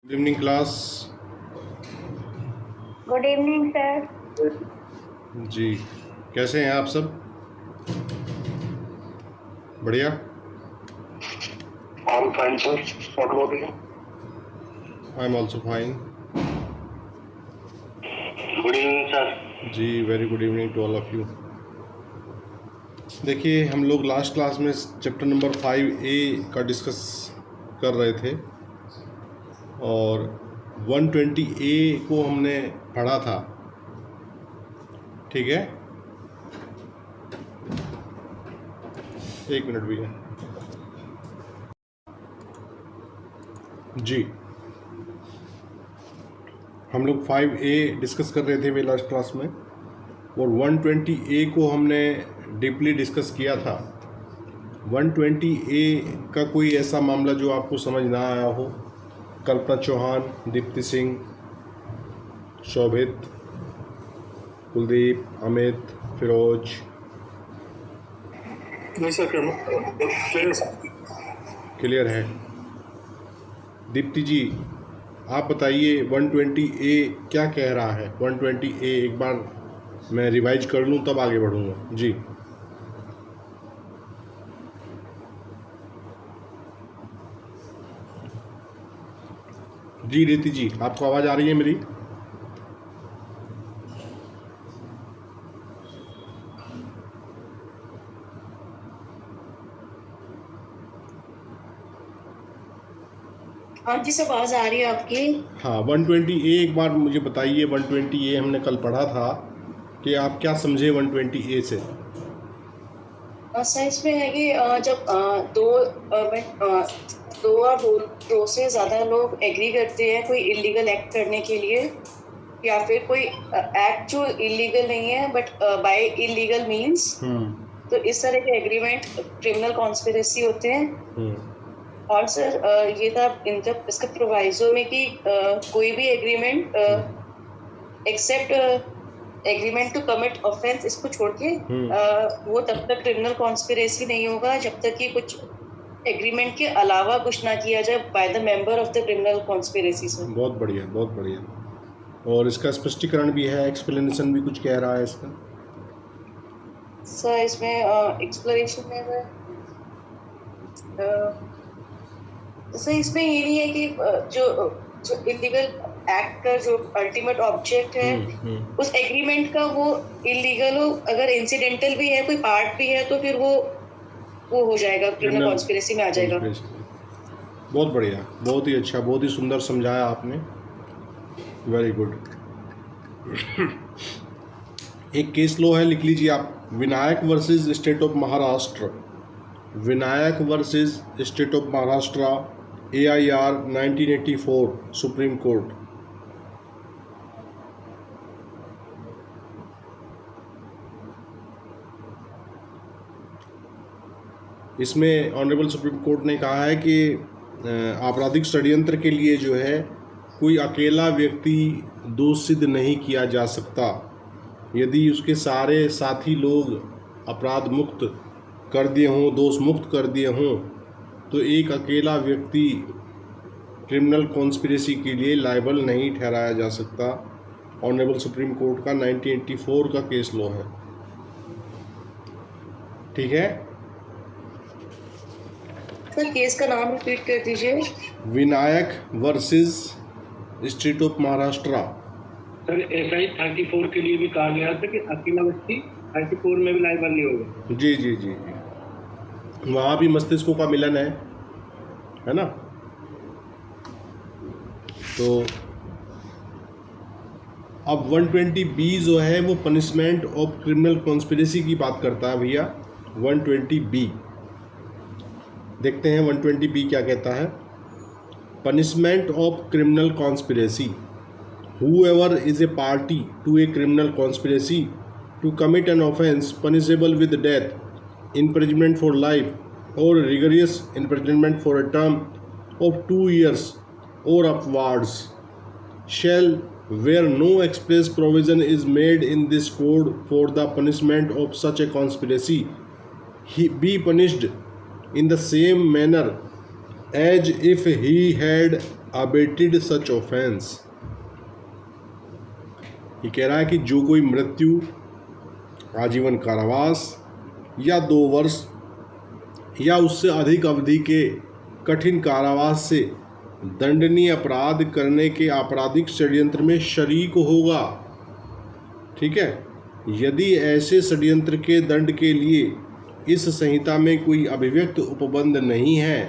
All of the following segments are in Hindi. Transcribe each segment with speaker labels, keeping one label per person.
Speaker 1: Good evening class.
Speaker 2: Good evening sir.
Speaker 1: जी, कैसे हैं आप सब? बढ़िया।
Speaker 3: I'm fine, sir. What about you?
Speaker 1: I am also fine.
Speaker 3: Good evening, sir.
Speaker 1: जी, very good evening to all of you. देखिए, हम लोग लास्ट क्लास में चैप्टर नंबर 5A का डिस्कस कर रहे थे और 120A को हमने पढ़ा था, ठीक है? एक मिनट भैया। जी, हम लोग 5A डिस्कस कर रहे थे वे लास्ट क्लास में और 120A को हमने डीपली डिस्कस किया था। 120A का कोई ऐसा मामला जो आपको समझ ना आया हो? कल्पना चौहान, दीप्ति सिंह, शोभित, कुलदीप, अमित, फिरोज।
Speaker 3: नहीं सर,
Speaker 1: क्लियर है? दीप्ति जी, आप बताइए 120A क्या कह रहा है? 120A एक बार मैं रिवाइज कर लूँ तब आगे बढ़ूँगा। जी जी रीति जी, आपको आवाज़ आ रही है मेरी?
Speaker 2: हाँ जी सर, आवाज आ रही है आपकी।
Speaker 1: हाँ, 120A एक बार मुझे बताइए। 120A हमने कल पढ़ा था कि आप क्या समझे 120A से?
Speaker 2: सर इसमें है कि जब दो और दो से ज्यादा लोग एग्री करते हैं कोई इलीगल एक्ट करने के लिए या फिर कोई एक्ट जो इलीगल नहीं है बट बाय इलीगल मींस, तो इस तरह के एग्रीमेंट क्रिमिनल कॉन्स्पिरेसी होते हैं। और सर ये था इसका प्रोवाइजो में कि कोई भी agreement except agreement to commit offence, इसको छोड़ के वो तब तक क्रिमिनल कॉन्स्पिरेसी नहीं होगा जब तक कि कुछ एग्रीमेंट के अलावा कुछ ना किया जाए by the member of the criminal conspiracy. Sir
Speaker 1: बहुत बढ़िया, बहुत बढ़िया। और इसका स्पष्टीकरण भी है, एक्सप्लेनेशन भी कुछ कह रहा है इसका?
Speaker 2: सर इसमें एक्सप्लेनेशन है सर इसमें ये नहीं है कि जो इलीगल एक्ट का जो अल्टीमेट ऑब्जेक्ट है उस एग्रीमेंट का वो इलीगल हो, अगर इंसिडेंटल भी है, कोई पार्ट भी है, तो फिर वो हो जाएगा, क्रिमिनल कॉन्स्पिरेसी में आ जाएगा।
Speaker 1: बहुत बढ़िया, बहुत ही अच्छा, बहुत ही सुंदर समझाया आपने। Very good. एक केस लो है, लिख लीजिए आप। Vinayak versus state of Maharashtra. Vinayak versus state of Maharashtra, AIR 1984, supreme court. इसमें ऑनरेबल सुप्रीम कोर्ट ने कहा है कि आपराधिक षड्यंत्र के लिए जो है कोई अकेला व्यक्ति दोष सिद्ध नहीं किया जा सकता। यदि उसके सारे साथी लोग अपराध मुक्त कर दिए हों, दोष मुक्त कर दिए हों, तो एक अकेला व्यक्ति क्रिमिनल कॉन्स्पिरेसी के लिए लायबल नहीं ठहराया जा सकता। ऑनरेबल सुप्रीम कोर्ट का 1984 का केस लॉ है, ठीक है?
Speaker 2: सर केस का नाम रिपीट कर दीजिए।
Speaker 1: Vinayak versus state of Maharashtra.
Speaker 3: Sir SI 34 के लिए भी कहा गया था कि अकेला व्यक्ति 34 में भी लायबल नहीं होगा।
Speaker 1: जी जी जी जी, वहाँ भी मस्तिष्कों का मिलन है ना? तो अब 120B जो है वो पनिशमेंट ऑफ क्रिमिनल कॉन्स्पिरेसी की बात करता है भैया। 120B देखते हैं 120B क्या कहता है। Punishment of criminal conspiracy. Whoever is a party to a criminal conspiracy to commit an offence punishable with death, imprisonment for life, or rigorous imprisonment for a term of 2 years or upwards, shall, where no express provision is made in this code for the punishment of such a conspiracy, be punished in the same manner as if he had abetted such offence, ये कह रहा है कि जो कोई मृत्यु, आजीवन कारावास या 2 वर्ष या उससे अधिक अवधि के कठिन कारावास से दंडनीय अपराध करने के आपराधिक षड्यंत्र में शरीक होगा, ठीक है, यदि ऐसे षड्यंत्र के दंड के लिए इस संहिता में कोई अभिव्यक्त उपबंध नहीं है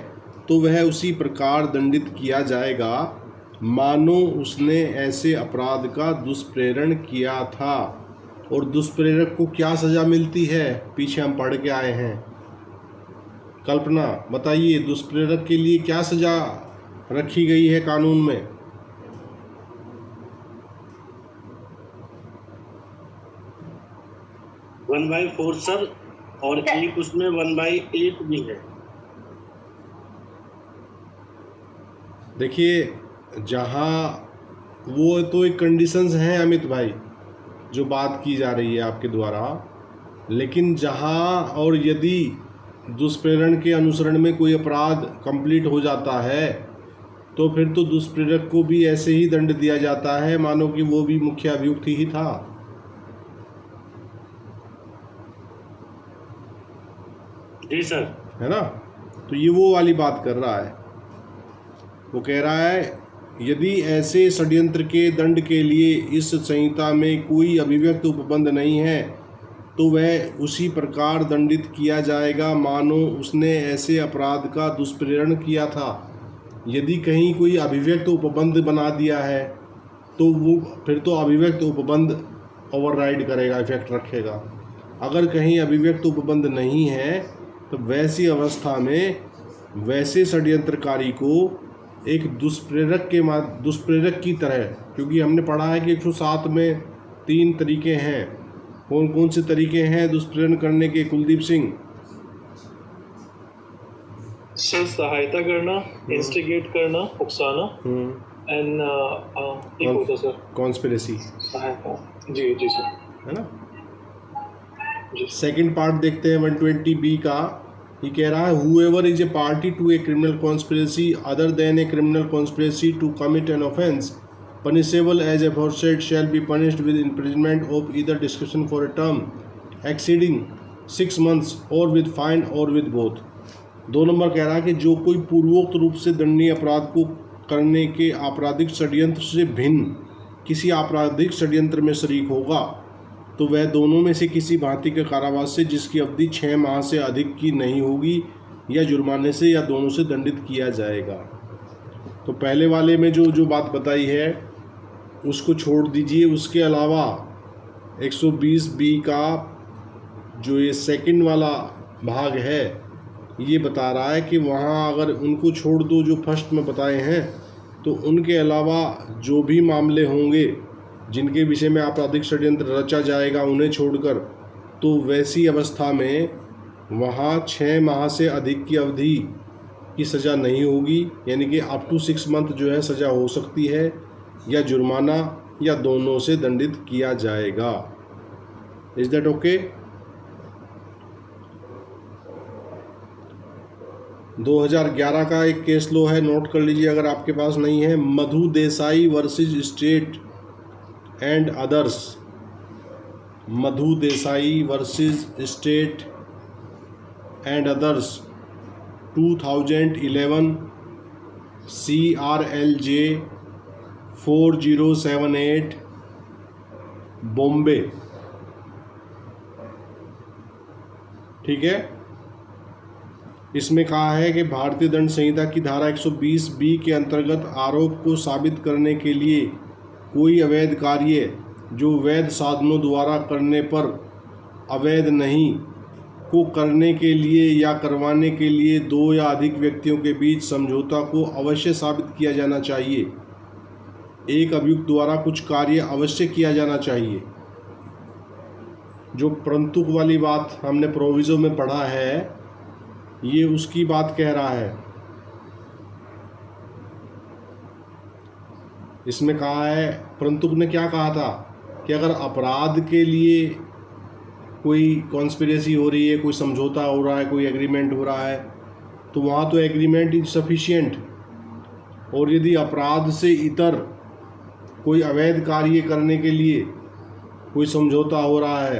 Speaker 1: तो वह उसी प्रकार दंडित किया जाएगा मानो उसने ऐसे अपराध का दुष्प्रेरण किया था। और दुष्प्रेरक को क्या सज़ा मिलती है, पीछे हम पढ़ के आए हैं। कल्पना बताइए, दुष्प्रेरक के लिए क्या सज़ा रखी गई है कानून में?
Speaker 3: वन बाई 4 सर, और एक उसमें 1/8 भी है।
Speaker 1: देखिए, जहाँ वो तो एक कंडीशंस हैं अमित भाई जो बात की जा रही है आपके द्वारा, लेकिन जहाँ और यदि दुष्प्रेरण के अनुसरण में कोई अपराध कंप्लीट हो जाता है तो फिर तो दुष्प्रेरक को भी ऐसे ही दंड दिया जाता है मानो कि वो भी मुख्य अभियुक्त ही था।
Speaker 3: जी सर,
Speaker 1: है ना? तो ये वो वाली बात कर रहा है। वो कह रहा है यदि ऐसे षड्यंत्र के दंड के लिए इस संहिता में कोई अभिव्यक्त उपबंध नहीं है तो वह उसी प्रकार दंडित किया जाएगा मानो उसने ऐसे अपराध का दुष्प्रेरण किया था। यदि कहीं कोई अभिव्यक्त उपबंध बना दिया है तो वो फिर तो अभिव्यक्त उपबंध ओवरराइड करेगा, इफेक्ट रखेगा। अगर कहीं अभिव्यक्त उपबंध नहीं है तो वैसी अवस्था में वैसे षड्यंत्रकारी को एक दुष्प्रेरक की तरह, क्योंकि हमने पढ़ा है कि 107 में 3 तरीके हैं। कौन कौन से तरीके हैं दुष्प्रेरण करने के, कुलदीप सिंह?
Speaker 4: सर, सहायता करना, इंस्टिगेट करना, उकसाना, एंड एक होता सर
Speaker 1: कॉन्स्पिरेसी,
Speaker 4: सहायता। जी जी सर,
Speaker 1: है ना?
Speaker 4: जी।
Speaker 1: सेकंड पार्ट देखते हैं 120B का। ये कह रहा है whoever is a party to a criminal conspiracy other than a criminal conspiracy to commit an offence punishable as aforesaid shall be punished with imprisonment of either discretion for a term exceeding 6 months or with fine or with both। 2 number कह रहा है कि जो कोई पूर्वोक्त रूप से दंडनीय अपराध को करने के आपराधिक षड्यंत्र से भिन्न किसी आपराधिक षड्यंत्र में शरीक होगा तो वह दोनों में से किसी भांति के कारावास से जिसकी अवधि 6 माह से अधिक की नहीं होगी या जुर्माने से या दोनों से दंडित किया जाएगा। तो पहले वाले में जो बात बताई है उसको छोड़ दीजिए। उसके अलावा 120B का जो ये सेकंड वाला भाग है ये बता रहा है कि वहाँ अगर उनको छोड़ दो जो फर्स्ट में बताए हैं तो उनके अलावा जो भी मामले होंगे जिनके विषय में आपराधिक षड्यंत्र रचा जाएगा उन्हें छोड़कर, तो वैसी अवस्था में वहाँ 6 माह से अधिक की अवधि की सज़ा नहीं होगी, यानी कि अप टू 6 मंथ जो है सज़ा हो सकती है या जुर्माना या दोनों से दंडित किया जाएगा। Is that okay? 2011 का एक केस लो है, नोट कर लीजिए अगर आपके पास नहीं है। Madhu Desai versus state and others, Madhu Desai versus state and others 2011 CRLJ 4078 Bombay, ठीक है। इसमें कहा है कि भारतीय दंड संहिता की धारा 120B के अंतर्गत आरोप को साबित करने के लिए कोई अवैध कार्य जो वैध साधनों द्वारा करने पर अवैध नहीं को करने के लिए या करवाने के लिए 2 या अधिक व्यक्तियों के बीच समझौता को अवश्य साबित किया जाना चाहिए। एक अभियुक्त द्वारा कुछ कार्य अवश्य किया जाना चाहिए। जो परंतु वाली बात हमने प्रोविज़ो में पढ़ा है ये उसकी बात कह रहा है। इसमें कहा है, परंतु ने क्या कहा था कि अगर अपराध के लिए कोई कॉन्स्पिरेसी हो रही है, कोई समझौता हो रहा है, कोई एग्रीमेंट हो रहा है तो वहाँ तो एग्रीमेंट इज सफिशिएंट। और यदि अपराध से इतर कोई अवैध कार्य करने के लिए कोई समझौता हो रहा है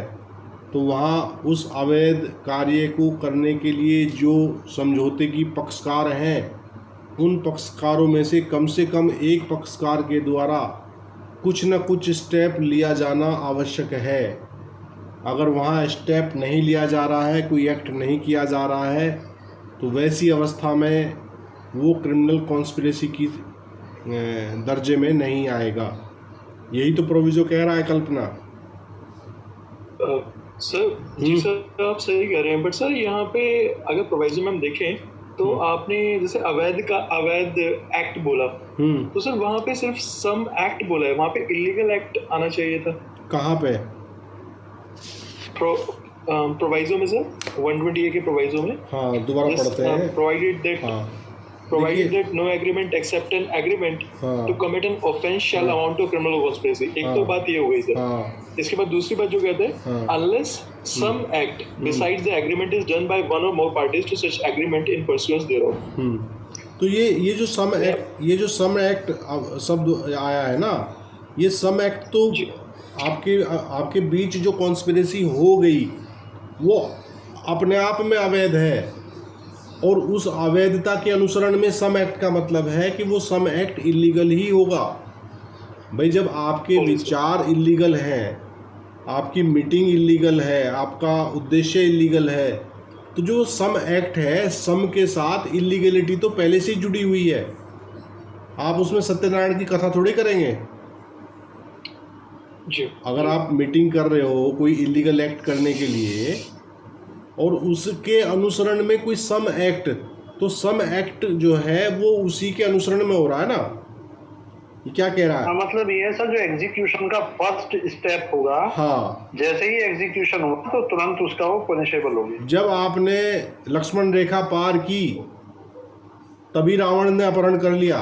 Speaker 1: तो वहाँ उस अवैध कार्य को करने के लिए जो समझौते की पक्षकार हैं उन पक्षकारों में से कम एक पक्षकार के द्वारा कुछ न कुछ स्टेप लिया जाना आवश्यक है। अगर वहाँ स्टेप नहीं लिया जा रहा है, कोई एक्ट नहीं किया जा रहा है, तो वैसी अवस्था में वो क्रिमिनल कॉन्स्पिरेसी की दर्जे में नहीं आएगा। यही तो प्रोविजो कह रहा है कल्पना।
Speaker 4: सर जी सर, आप सही कह रहे हैं, बट सर यहाँ पे अगर प्रोविजन में हम देखें तो आपने जैसे अवैध एक्ट बोला, तो सर वहाँ पे सिर्फ सम एक्ट बोला है, वहाँ पे इलीगल एक्ट आना चाहिए था।
Speaker 1: कहाँ पे?
Speaker 4: प्रोवाइजो में सर, 120A के प्रोवाइजो में।
Speaker 1: हाँ, दोबारा पढ़ते हैं।
Speaker 4: Provided that no agreement except an agreement to commit an offence shall amount to criminal conspiracy। एक तो बात ये हो गई सर। इसके बाद दूसरी बात जो कहते हैं unless some act besides the agreement is done by one or more parties to such agreement in pursuance thereof।
Speaker 1: तो ये जो सम एक्ट शब्द आया है ना, ये सम एक्ट तो आपके बीच जो कॉन्स्पिरेसी हो गई वो अपने आप में अवैध है, और उस अवैधता के अनुसरण में सम एक्ट का मतलब है कि वो सम एक्ट इलीगल ही होगा। भाई जब आपके विचार इलीगल हैं, आपकी मीटिंग इलीगल है, आपका उद्देश्य इलीगल है, तो जो सम एक्ट है, सम के साथ इलीगलिटी तो पहले से ही जुड़ी हुई है। आप उसमें सत्यनारायण की कथा थोड़ी करेंगे। अगर आप मीटिंग कर रहे हो कोई इलीगल एक्ट करने के लिए और उसके अनुसरण में कोई सम एक्ट, तो सम एक्ट जो है वो उसी के अनुसरण में हो रहा है ना। ये क्या कह रहा है?
Speaker 5: मतलब ये सर जो एग्जीक्यूशन का फर्स्ट स्टेप होगा, हाँ, जैसे ही एग्जीक्यूशन होगा तो तुरंत उसका वो पनिशेबल होगी।
Speaker 1: जब आपने लक्ष्मण रेखा पार की तभी रावण ने अपहरण कर लिया।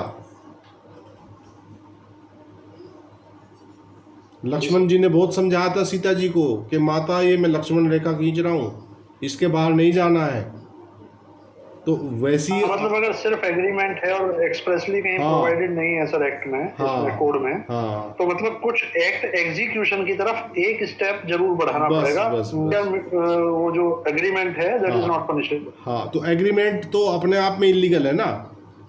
Speaker 1: लक्ष्मण जी ने बहुत समझाया था सीता जी को कि माता ये मैं लक्ष्मण रेखा खींच रहा हूँ, इसके बाहर नहीं जाना है। तो वैसी
Speaker 5: मतलब अगर सिर्फ एग्रीमेंट है और एक्सप्रेसली कहीं प्रोवाइडेड नहीं है सर एक्ट में, इसमें कोड में, तो मतलब कुछ एक्ट एग्जीक्यूशन की तरफ एक स्टेप जरूर बढ़ाना पड़ेगा। वो जो एग्रीमेंट है दैट इज नॉट पनिशेबल।
Speaker 1: हाँ, तो एग्रीमेंट तो अपने आप में इलीगल है ना,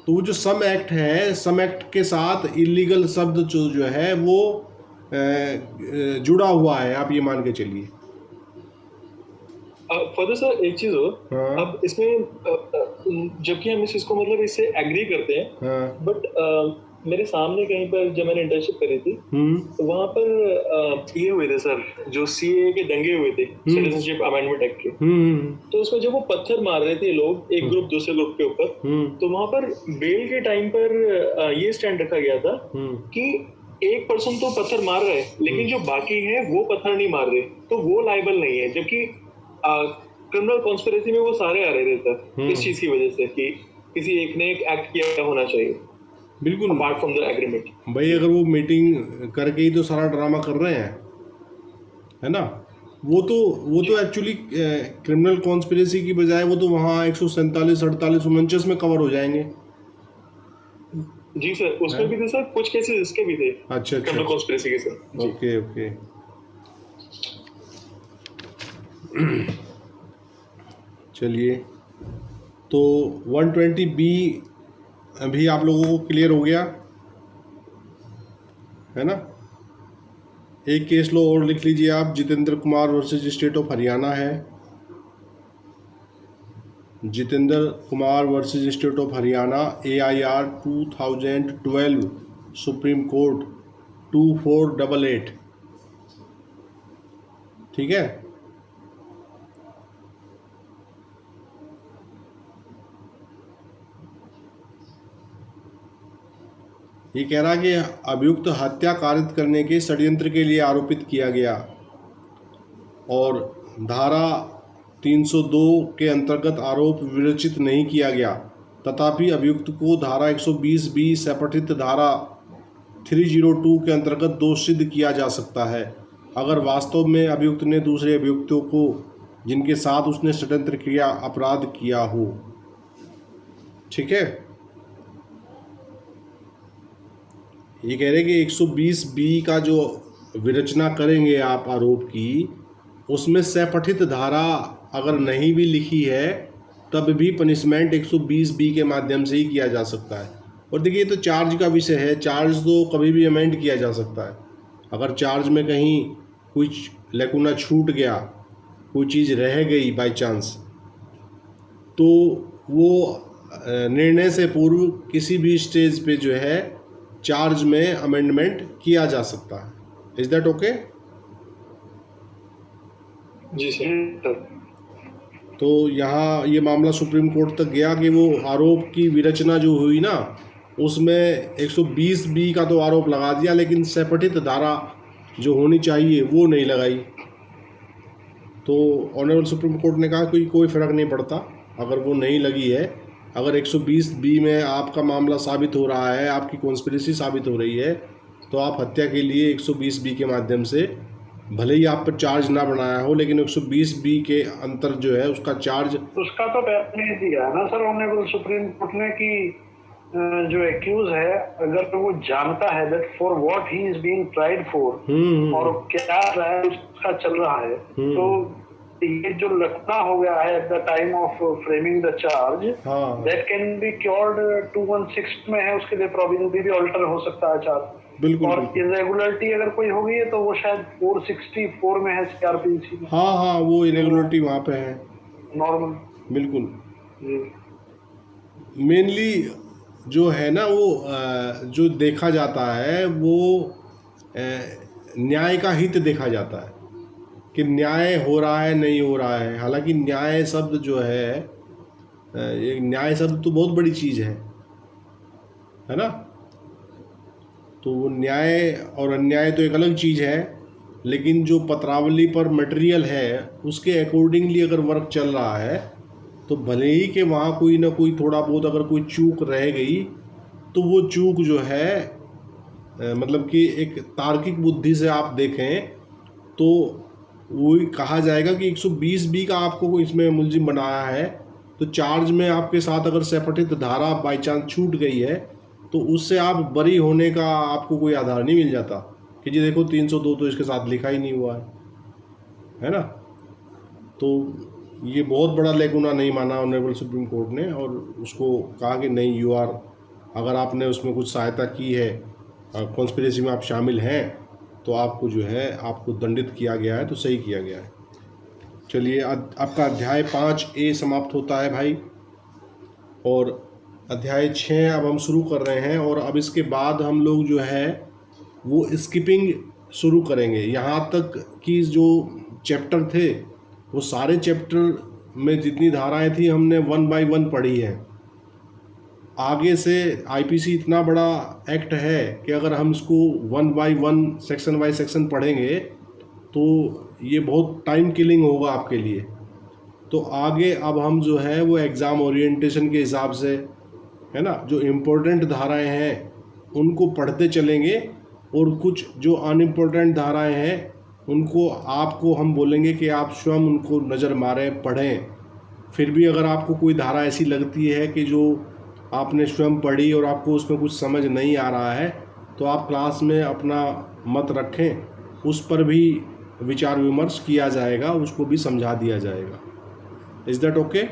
Speaker 1: तो वो जो सम एक्ट है, सम एक्ट के साथ इलीगल शब्द जो है वो जुड़ा हुआ है, आप ये मान के चलिए।
Speaker 4: फर्दर सर एक चीज हो, अब इसमें जबकि हम इस चीज को मतलब इससे एग्री करते हैं, बट मेरे सामने कहीं पर जब मैंने इंटर्नशिप करी थी तो वहाँ पर ये हुए थे सर, जो CAA के दंगे हुए थे, सिटीजनशिप अमेंडमेंट एक्ट के, तो उसमें जब वो पत्थर मार रहे थे लोग एक ग्रुप दूसरे ग्रुप के ऊपर, तो वहाँ पर बेल के टाइम पर ये स्टैंड रखा गया था कि एक पर्सन तो पत्थर मार रहा है लेकिन जो बाकी है वो पत्थर नहीं मार रहे, तो वो लायबल नहीं है। जबकि क्रिमिनल कॉन्स्पिरेसी में वो सारे आ रहे थे इस चीज की वजह से कि किसी एक ने एक एक्ट किया होना चाहिए,
Speaker 1: बिल्कुल
Speaker 4: अपार्ट फ्रॉम द एग्रीमेंट।
Speaker 1: भाई अगर वो मीटिंग करके ही तो सारा ड्रामा कर रहे हैं, है ना, वो तो एक्चुअली क्रिमिनल कॉन्स्पिरेसी की बजाय वो तो वहाँ 147, 48, 49 में कवर हो जाएंगे।
Speaker 4: जी सर, उसमें भी थे सर कुछ केसेस इसके भी थे।
Speaker 1: अच्छा,
Speaker 4: क्रिमिनल कॉन्स्पिरेसी के सर।
Speaker 1: ओके चलिए, तो 120B अभी आप लोगों को क्लियर हो गया है ना। एक केस लो और लिख लीजिए आप, Jitendra Kumar versus state of Haryana है। Jitendra Kumar versus state of Haryana, AIR 2012, supreme court 2488। ठीक है, ये कह रहा कि अभियुक्त हत्या कारित करने के षड्यंत्र के लिए आरोपित किया गया और धारा 302 के अंतर्गत आरोप विवेचित नहीं किया गया, तथापि अभियुक्त को धारा 120B सपठित धारा 302 के अंतर्गत दोष सिद्ध किया जा सकता है अगर वास्तव में अभियुक्त ने दूसरे अभियुक्तों को जिनके साथ उसने षड्यंत्र किया अपराध किया हो। ठीक है, ये कह रहे हैं कि 120B का जो विरचना करेंगे आप आरोप की, उसमें सपठित धारा अगर नहीं भी लिखी है तब भी पनिशमेंट 120B के माध्यम से ही किया जा सकता है। और देखिए, तो चार्ज का विषय है, चार्ज तो कभी भी अमेंड किया जा सकता है। अगर चार्ज में कहीं कुछ लैकुना छूट गया, कोई चीज़ रह गई बाय चांस, तो वो निर्णय से पूर्व किसी भी स्टेज पे जो है चार्ज में अमेंडमेंट किया जा सकता है। Is that okay?
Speaker 4: जी सर।
Speaker 1: तो यहाँ ये मामला सुप्रीम कोर्ट तक गया कि वो आरोप की विरचना जो हुई ना, उसमें 120B का तो आरोप लगा दिया, लेकिन सपठित धारा जो होनी चाहिए वो नहीं लगाई। तो ऑनरेबल सुप्रीम कोर्ट ने कहा कि कोई फ़र्क नहीं पड़ता अगर वो नहीं लगी है। अगर 120B में आपका मामला साबित हो रहा है, आपकी कॉन्स्पिरेसी साबित हो रही है, तो आप हत्या के लिए 120B के माध्यम से, भले ही आप पर चार्ज ना बनाया हो, लेकिन 120B के अंतर जो है उसका चार्ज,
Speaker 5: उसका तो नहीं दिया ना सर ऑनरेबल सुप्रीम कोर्ट ने कि जो एक्यूज है अगर वो जानता है that for what he is being tried for और क्या ट्रायल उसका चल रहा है, तो ये जो लखना हो गया है at the time of framing the charge, that can be cured 216 में है, उसके लिए प्रोविजन भी ऑल्टर हो सकता है चार्ज।
Speaker 1: बिल्कुल।
Speaker 5: और इरेगुलरिटी अगर कोई हो गई है तो वो शायद 464 में है सीआरपीसी में।
Speaker 1: हाँ, वो इरेगुलरिटी वहाँ पे है
Speaker 5: नॉर्मल।
Speaker 1: बिल्कुल। मेनली जो है ना, वो जो देखा जाता है वो न्याय का हित देखा जाता है कि न्याय हो रहा है नहीं हो रहा है। हालांकि न्याय शब्द जो है, ये न्याय शब्द तो बहुत बड़ी चीज़ है ना। तो वो न्याय और अन्याय तो एक अलग चीज़ है, लेकिन जो पत्रावली पर मटेरियल है उसके अकॉर्डिंगली अगर वर्क चल रहा है, तो भले ही कि वहाँ कोई ना कोई थोड़ा बहुत अगर कोई चूक रह गई, तो वो चूक जो है मतलब कि एक तार्किक बुद्धि से आप देखें तो वही कहा जाएगा कि 120B का आपको इसमें मुलजिम बनाया है, तो चार्ज में आपके साथ अगर सपठित धारा बाई चांस छूट गई है, तो उससे आप बरी होने का आपको कोई आधार नहीं मिल जाता कि जी देखो 302 तो इसके साथ लिखा ही नहीं हुआ है ना। तो ये बहुत बड़ा लेगुना नहीं माना ऑनरेबल सुप्रीम कोर्ट ने, और उसको कहा कि नहीं, यू आर, अगर आपने उसमें कुछ सहायता की है, कॉन्स्पिरेसी में आप शामिल हैं, तो आपको जो है आपको दंडित किया गया है, तो सही किया गया है। चलिए, आपका अध्याय 5A समाप्त होता है भाई, और अध्याय 6 अब हम शुरू कर रहे हैं। और अब इसके बाद हम लोग जो है वो स्किपिंग शुरू करेंगे। यहाँ तक कि जो चैप्टर थे वो सारे चैप्टर में जितनी धाराएं थी हमने 1 बाय 1 पढ़ी है। आगे से आईपीसी इतना बड़ा एक्ट है कि अगर हम इसको 1 बाय 1 सेक्शन बाय सेक्शन पढ़ेंगे तो ये बहुत टाइम किलिंग होगा आपके लिए। तो आगे अब हम जो है वो एग्ज़ाम ओरिएंटेशन के हिसाब से, है ना, जो इम्पोर्टेंट धाराएं हैं उनको पढ़ते चलेंगे, और कुछ जो अनइम्पोर्टेंट धाराएं हैं उनको आपको हम बोलेंगे कि आप स्वयं उनको नज़र मारें, पढ़ें। फिर भी अगर आपको कोई धारा ऐसी लगती है कि जो आपने स्वयं पढ़ी और आपको उसमें कुछ समझ नहीं आ रहा है, तो आप क्लास में अपना मत रखें, उस पर भी विचार विमर्श किया जाएगा, उसको भी समझा दिया जाएगा। Is that okay?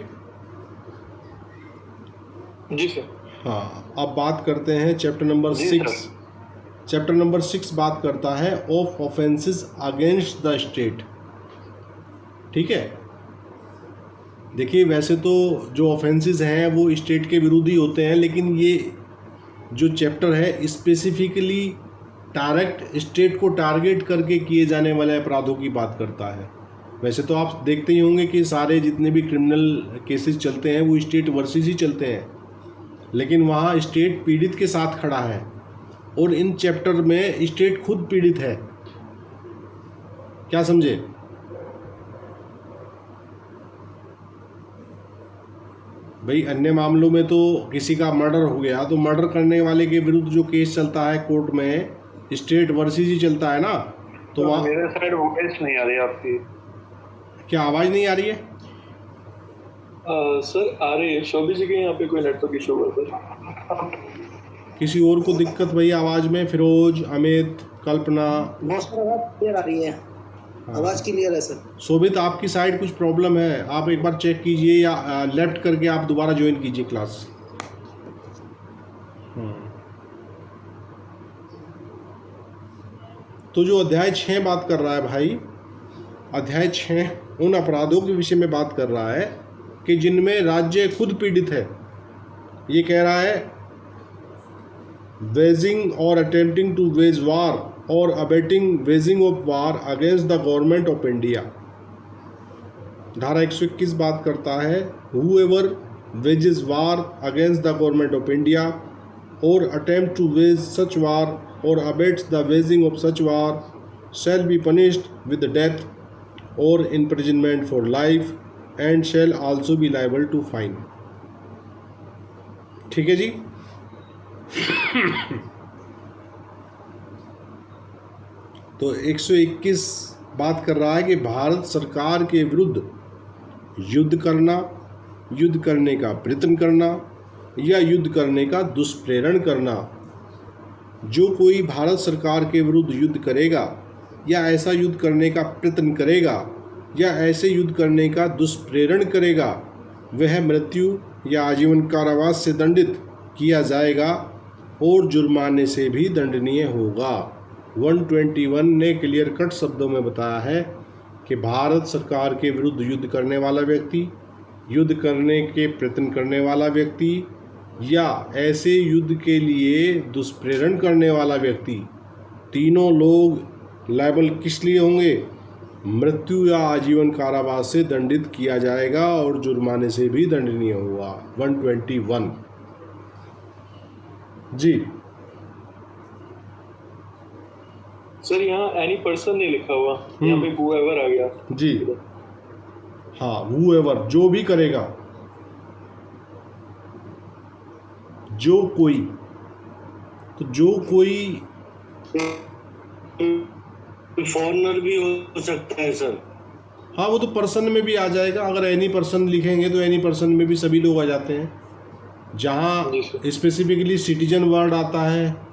Speaker 4: जी सर।
Speaker 1: हाँ, अब बात करते हैं चैप्टर नंबर 6। चैप्टर नंबर 6 बात करता है of offences against the state. ठीक है, देखिए वैसे तो जो ऑफेंसेस हैं वो स्टेट के विरुद्ध ही होते हैं, लेकिन ये जो चैप्टर है स्पेसिफिकली डायरेक्ट स्टेट को टारगेट करके किए जाने वाले अपराधों की बात करता है। वैसे तो आप देखते ही होंगे कि सारे जितने भी क्रिमिनल केसेस चलते हैं वो स्टेट वर्सेस ही चलते हैं, लेकिन वहाँ स्टेट पीड़ित के साथ खड़ा है, और इन चैप्टर में स्टेट खुद पीड़ित है। क्या समझे? भाई अन्य मामलों में तो किसी का मर्डर हो गया तो मर्डर करने वाले के विरुद्ध जो केस चलता है कोर्ट में, स्टेट वर्सेस ही चलता है ना। तो वहाँ
Speaker 5: मेरे साइड वॉइस नहीं आ रही आपकी।
Speaker 1: क्या आवाज़ नहीं आ रही है?
Speaker 4: सर आ रही है। शोभी जी के यहाँ पे कोई नेटवर्क इशू हुआ सर?
Speaker 1: किसी और को दिक्कत भैया आवाज़ में? फिरोज, अमित, कल्पना?
Speaker 6: बहुत आवाज़ क्लियर आ रही है। आवाज़ क्लियर है सर।
Speaker 1: शोभित, आपकी साइड कुछ प्रॉब्लम है, आप एक बार चेक कीजिए या लेफ्ट करके आप दोबारा ज्वाइन कीजिए क्लास। तो जो अध्याय 6 बात कर रहा है भाई, अध्याय 6 उन अपराधों के विषय में बात कर रहा है कि जिनमें राज्य खुद पीड़ित है। ये कह रहा है वेजिंग और अटेम्प्टिंग टू वेज वार और abetting waging of war against the government of India. धारा 121 बात करता है whoever wages war against the government of India or attempt to wage such war or abets the waging of such war shall be punished with death or imprisonment for life and shall also be liable to fine। ठीक है जी। तो 121 बात कर रहा है कि भारत सरकार के विरुद्ध युद्ध करना, युद्ध करने का प्रयत्न करना या युद्ध करने का दुष्प्रेरण करना। जो कोई भारत सरकार के विरुद्ध युद्ध करेगा या ऐसा युद्ध करने का प्रयत्न करेगा या ऐसे युद्ध करने का दुष्प्रेरण करेगा, वह मृत्यु या आजीवन कारावास से दंडित किया जाएगा और जुर्माने से भी दंडनीय होगा। 121 ने क्लियर कट शब्दों में बताया है कि भारत सरकार के विरुद्ध युद्ध करने वाला व्यक्ति, युद्ध करने के प्रयत्न करने वाला व्यक्ति या ऐसे युद्ध के लिए दुष्प्रेरण करने वाला व्यक्ति, तीनों लोग लायबल किस लिए होंगे? मृत्यु या आजीवन कारावास से दंडित किया जाएगा और जुर्माने से भी दंडनीय होगा। 121 जी।
Speaker 4: सर यहाँ एनी पर्सन नहीं लिखा हुआ, यहाँ पे whoever आ गया
Speaker 1: जी। हाँ, whoever जो भी करेगा, जो कोई, तो जो कोई
Speaker 3: फॉरेनर भी हो सकता है सर।
Speaker 1: हाँ, वो तो पर्सन में भी आ जाएगा। अगर एनी पर्सन लिखेंगे तो एनी पर्सन में भी सभी लोग आ जाते हैं। जहाँ स्पेसिफिकली सिटीजन वर्ड आता है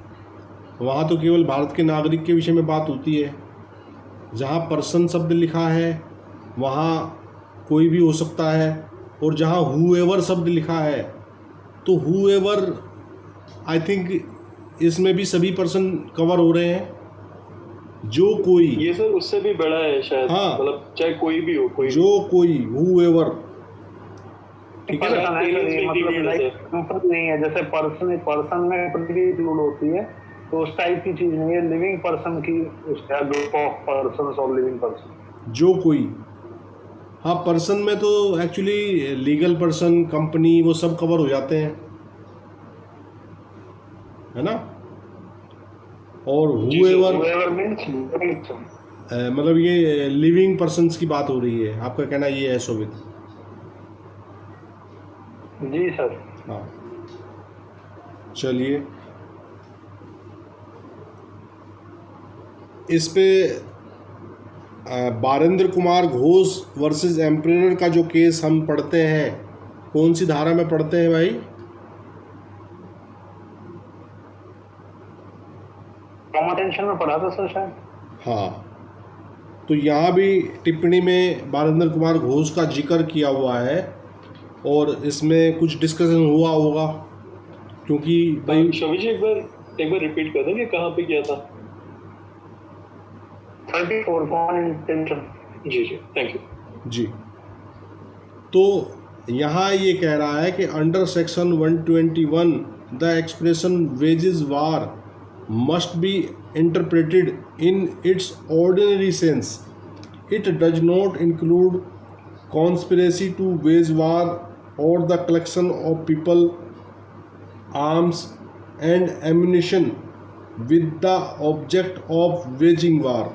Speaker 1: वहाँ तो केवल भारत के नागरिक के विषय में बात होती है। जहाँ पर्सन शब्द लिखा है वहाँ कोई भी हो सकता है, और जहाँ whoever शब्द लिखा है तो whoever आई थिंक इसमें भी सभी पर्सन कवर हो रहे हैं। जो कोई,
Speaker 4: ये सर उससे भी बड़ा है शायद।
Speaker 1: हाँ,
Speaker 4: मतलब चाहे कोई भी हो, कोई
Speaker 1: जो कोई whoever, ठीक है ना?
Speaker 5: मतलब नहीं है, जैसे पर्सन में इंक्लूड होती है तो उस टाइप की चीज नहीं है। लिविंग पर्सन की उसका ग्रुप ऑफ पर्संस और लिविंग पर्सन,
Speaker 1: जो कोई। हाँ, पर्सन में तो एक्चुअली लीगल पर्सन, कंपनी, वो सब कवर हो जाते हैं, है ना। और whoever मतलब ये लिविंग पर्सन्स की बात हो रही है, आपका कहना ये है शोभित?
Speaker 5: जी सर।
Speaker 1: हाँ, चलिए इस पे बारेंद्र कुमार घोष वर्सेस एम्परर का जो केस हम पढ़ते हैं, कौन सी धारा में पढ़ते हैं भाई?
Speaker 5: टेंशन में पढ़ा था सर शायद।
Speaker 1: हाँ, तो यहाँ भी टिप्पणी में बारेंद्र कुमार घोष का जिक्र किया हुआ है और इसमें कुछ डिस्कशन हुआ होगा, क्योंकि भाई
Speaker 4: शोभित जी एक बार रिपीट कर देंगे कहाँ पे किया था?
Speaker 5: 34 फॉर इंटेंशन।
Speaker 4: जी जी, थैंक यू
Speaker 1: जी। तो यहाँ ये कह रहा है कि under section 121 the expression wages war must be interpreted in its ordinary sense. It does not include conspiracy to wage war or the collection of people, arms and ammunition with the object of waging war।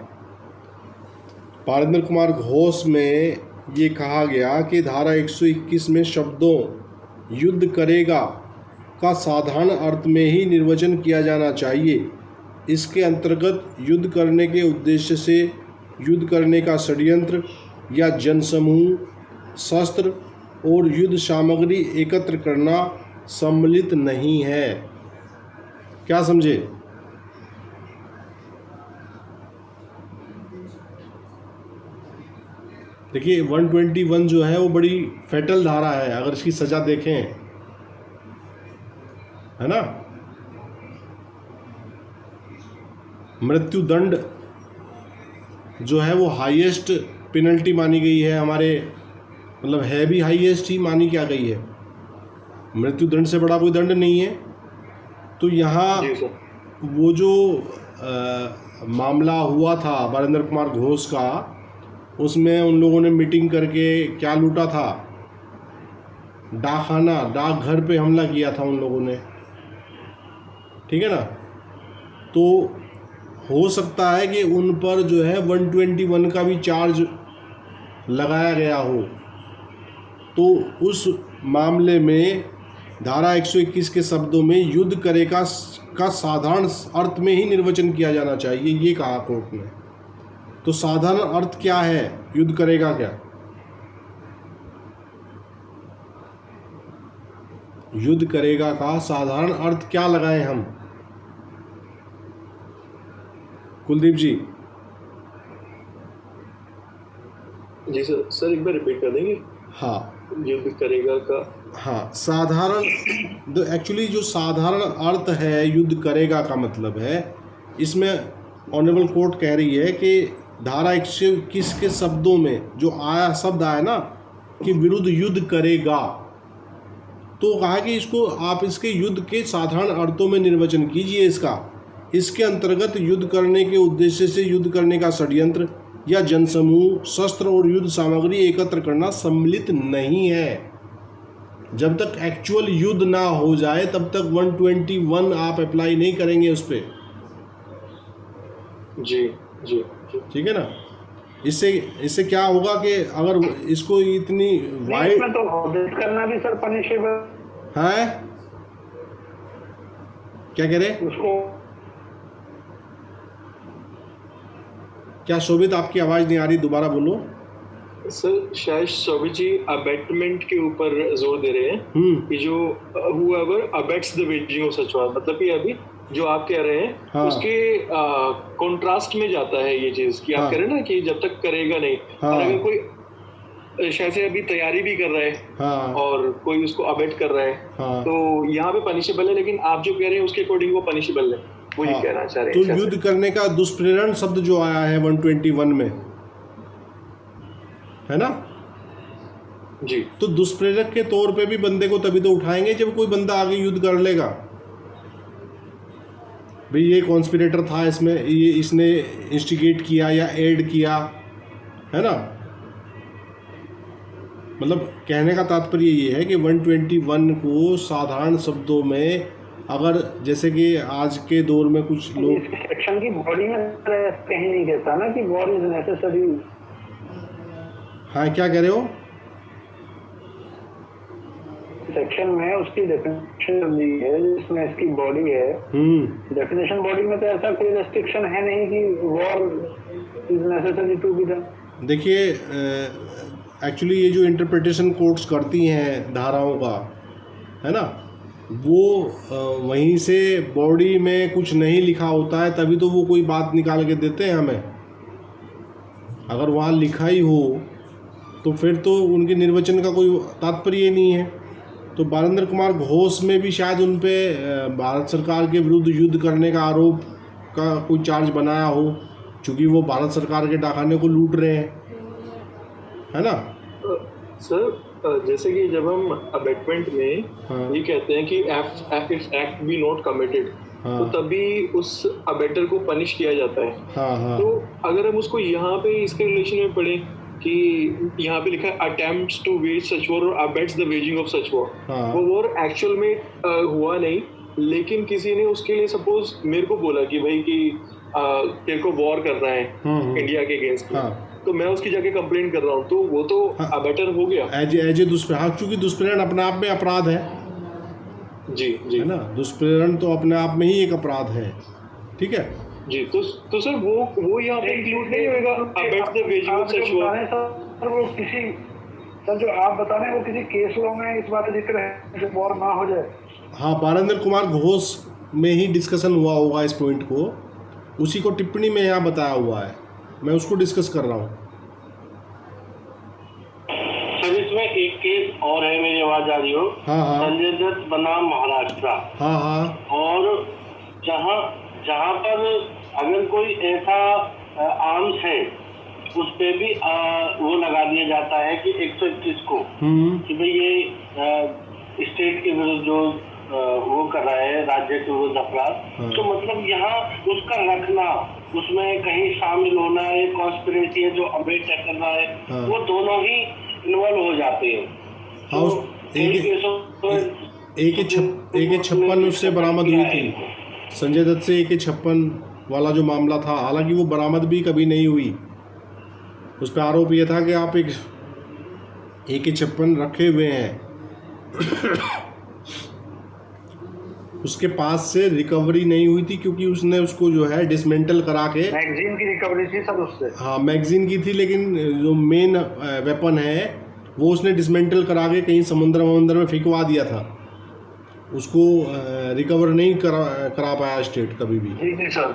Speaker 1: Barendra Kumar Ghosh में ये कहा गया कि धारा 121 में शब्दों युद्ध करेगा का साधारण अर्थ में ही निर्वचन किया जाना चाहिए। इसके अंतर्गत युद्ध करने के उद्देश्य से युद्ध करने का षड्यंत्र या जनसमूह, शस्त्र और युद्ध सामग्री एकत्र करना सम्मिलित नहीं है। क्या समझे? देखिए 121 जो है वो बड़ी फैटल धारा है, अगर इसकी सजा देखें, है ना। मृत्युदंड जो है वो हाईएस्ट पेनल्टी मानी गई है हमारे, मतलब है भी हाईएस्ट ही मानी क्या गई है, मृत्युदंड से बड़ा कोई दंड नहीं है। तो यहाँ वो जो मामला हुआ था बारिंदर कुमार घोष का, उसमें उन लोगों ने मीटिंग करके क्या लूटा था, डाकखाना, डाकघर पे हमला किया था उन लोगों ने, ठीक है ना। तो हो सकता है कि उन पर जो है 121 का भी चार्ज लगाया गया हो। तो उस मामले में धारा 121 के शब्दों में युद्ध करेगा का साधारण अर्थ में ही निर्वचन किया जाना चाहिए, ये कहा कोर्ट ने। तो साधारण अर्थ क्या है, युद्ध करेगा क्या? युद्ध करेगा का साधारण अर्थ क्या लगाएं हम? कुलदीप जी।
Speaker 4: जी सर एक बार रिपीट कर देंगे?
Speaker 1: हाँ,
Speaker 4: युद्ध करेगा का,
Speaker 1: हाँ, साधारण, एक्चुअली जो साधारण अर्थ है युद्ध करेगा का मतलब है, इसमें ऑनरेबल कोर्ट कह रही है कि धारा 121 के शब्दों में जो आया शब्द आया ना कि विरुद्ध युद्ध करेगा, तो कहा कि इसको आप इसके युद्ध के साधारण अर्थों में निर्वचन कीजिए इसके अंतर्गत युद्ध करने के उद्देश्य से युद्ध करने का षड्यंत्र या जनसमूह, शस्त्र और युद्ध सामग्री एकत्र करना सम्मिलित नहीं है। जब तक एक्चुअल युद्ध ना हो जाए तब तक 121 आप अप्लाई नहीं करेंगे उस पर।
Speaker 4: जी जी,
Speaker 1: ठीक है ना। इससे क्या होगा कि अगर इसको इतनी वाइड
Speaker 5: तो ऑडिट करना भी सर पनिशेबल
Speaker 1: है, क्या कह रहे
Speaker 5: उसको?
Speaker 1: क्या शोभित, आपकी आवाज नहीं आ रही, दोबारा बोलो
Speaker 4: सर। शायद शोभित जी अबेटमेंट के ऊपर जोर दे रहे हैं कि जो whoever abets the waging of such war, मतलब कि अभी जो आप कह रहे हैं
Speaker 1: हाँ।
Speaker 4: उसके कॉन्ट्रास्ट में जाता है ये चीज कि आप कह रहे हैं ना कि जब तक करेगा नहीं, और अगर कोई शायद से अभी तैयारी भी कर रहा है और कोई उसको अबेट कर रहा है, तो यहाँ पे पनिशेबल है, लेकिन आप जो कह रहे हैं उसके अकॉर्डिंग वो पनिशेबल है, वही कहना चाह रहे हैं।
Speaker 1: तो युद्ध करने का दुष्प्रेरण शब्द जो आया है 121 में, है ना
Speaker 4: जी,
Speaker 1: तो दुष्प्रेरक के तौर पे भी बंदे को तभी तो उठाएंगे जब कोई बंदा आगे युद्ध कर लेगा। भाई ये कॉन्स्पिरेटर था, इसमें ये इसने इंस्टिगेट किया या एड किया, है ना। मतलब कहने का तात्पर्य ये है कि 121 को साधारण शब्दों में, अगर जैसे कि आज के दौर में कुछ लोग
Speaker 5: सेक्शन की बॉडी में कहीं नहीं कहता ना कि वॉर इज नेसेसरी।
Speaker 1: हाँ, क्या कह रहे हो?
Speaker 5: सेक्शन में उसकी डेफिनेशन दी है जिसमें इसकी बॉडी है, डेफिनेशन बॉडी में तो ऐसा कोई रेस्ट्रिक्शन है नहीं कि war is necessary to be done.
Speaker 1: देखिए एक्चुअली ये जो इंटरप्रिटेशन कोर्ट्स करती हैं धाराओं का, है ना, वो वहीं से बॉडी में कुछ नहीं लिखा होता है तभी तो वो कोई बात निकाल के देते हैं हमें। अगर वहाँ लिखा ही हो तो फिर तो उनके निर्वचन का कोई तात्पर्य नहीं है। तो बारिंदर कुमार घोष में भी शायद उन पे भारत सरकार के विरुद्ध युद्ध करने का आरोप का कोई चार्ज बनाया हो, क्योंकि वो भारत सरकार के डाकखाने को लूट रहे हैं, है ना।
Speaker 4: सर जैसे कि जब हम अबेटमेंट में ये कहते हैं कि if act be not committed, तो तभी उस अबेटर को पनिश किया जाता है। तो अगर हम उसको यहाँ पे इसके रिलेशन में पढ़ें कि यहाँ पे लिखा है attempts to wage such war और abets the waging of such war, वो वॉर एक्चुअल में हुआ नहीं, लेकिन किसी ने उसके लिए सपोज मेरे को बोला कि भाई कि तेरे को वॉर कर रहा है इंडिया के अगेंस्ट, तो मैं उसकी जाके कंप्लेंट कर रहा हूँ, तो वो तो अबेटर हो गया
Speaker 1: एज ए दुष्प्रेरण, क्योंकि दुष्प्रेरण अपने आप में अपराध है।
Speaker 4: जी जी,
Speaker 1: है ना, दुष्प्रेरण तो अपने आप में ही एक अपराध है। ठीक है
Speaker 4: जी। तो सर वो यहाँ पे इंक्लूड नहीं होगा abets the waging of such war.
Speaker 5: Sir वो किसी, सर जो आप बता रहे हैं वो किसी केस लॉ में इस बात का जिक्र है कि वॉर ना हो जाए।
Speaker 1: हाँ, बारिंदर कुमार घोष में ही डिस्कशन हुआ होगा इस पॉइंट को, उसी को टिप्पणी में यहाँ बताया हुआ है, मैं उसको डिस्कस कर रहा हूँ।
Speaker 3: सर इसमें एक केस और है, मेरी आवाज आ रही हो?
Speaker 1: हाँ।
Speaker 3: संजय दत्त बनाम महाराष्ट्र।
Speaker 1: हाँ।
Speaker 3: और जहाँ पर अगर कोई ऐसा आर्म्स है उस पे भी वो लगा दिया जाता है कि 121 को कि भाई ये स्टेट के विरुद्ध जो वो कर रहा है, राज्य के विरुद्ध अपराध। तो मतलब यहाँ उसका रखना, उसमें कहीं शामिल होना है, कॉन्स्पिरेसी है जो अवैध कर रहा है, वो दोनों ही इन्वॉल्व हो जाते हैं।
Speaker 1: AK-56 उससे बरामद हुई थी, संजय दत्त से AK-56 वाला जो मामला था, हालांकि वो बरामद भी कभी नहीं हुई। उस पर आरोप ये था कि आप एक AK-56 रखे हुए हैं, उसके पास से रिकवरी नहीं हुई थी क्योंकि उसने उसको जो है डिसमेंटल करा के,
Speaker 5: मैगजीन की रिकवरी थी सर उससे।
Speaker 1: हाँ मैगजीन की थी, लेकिन जो मेन वेपन है वो उसने डिसमेंटल करा के कहीं समुद्र में फेंकवा दिया था, उसको रिकवर नहीं करा पाया स्टेट कभी भी।
Speaker 5: जी सर,